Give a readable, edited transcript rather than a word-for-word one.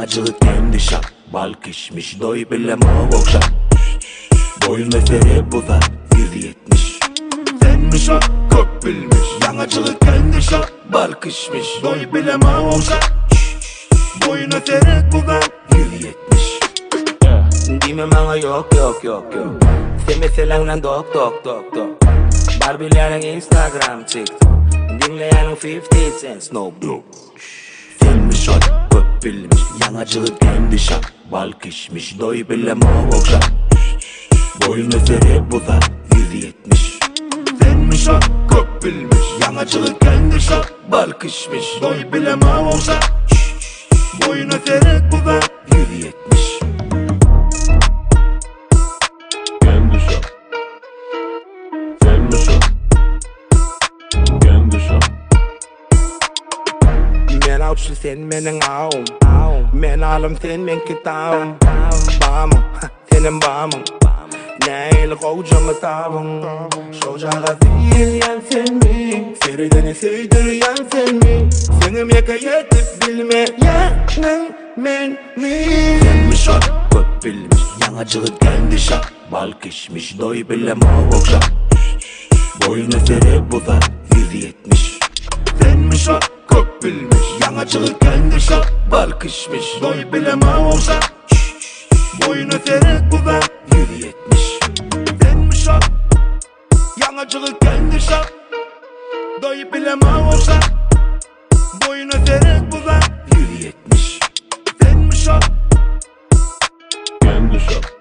Yanacılık kendi şap. Bal kişmiş doy bileme okşap. Boyun öteri bu da 1.70. Senmiş o kök bilmiş. Yanacılık kendi şap. Bal kişmiş doy bileme okşap. Boyun öteri bu da 1.70. Dime bana yok. Sen meseleyle dok. Barbilerin Instagram, TikTok. Dinleyenin 50 Cent, Snoop Dogg. Senmiş o kök bilmiş. Yanacılık kendi şap. Bal kişmiş doy bileme okşap. Boyun öteri bu da 1.70. Senmiş o kök bilmiş. Yanacılık kendi şap. Bal kişmiş doy bileme okşap. Boyun öteri bu da 1.70. Kendi şap. Senmiş o. Kendi şap. Men avçı sen menin ağım. Men alım sen men kitabım. Bağımın, senin bağımın. Neyle kocamı tabın. Şocağa zeyiryen sen mi? Ferideni sevdiryen sen mi? Senim yakayetip bilmeyenin men mi? Senmiş o kök bilmiş. Yanacılık kendi şap. Bal kişmiş doy bileme okşap. Boyun öteri bu da 1.70. Senmiş o kök bilmiş. Yanacılık kendi şap. Bal kişmiş doy bileme okşap. Boyun öteri bu da 1.70. Senmiş o yanacılık kendi şap. Doy bileme okşap. Boyun öteri bu da 1.70. Senmiş o Kendi şap.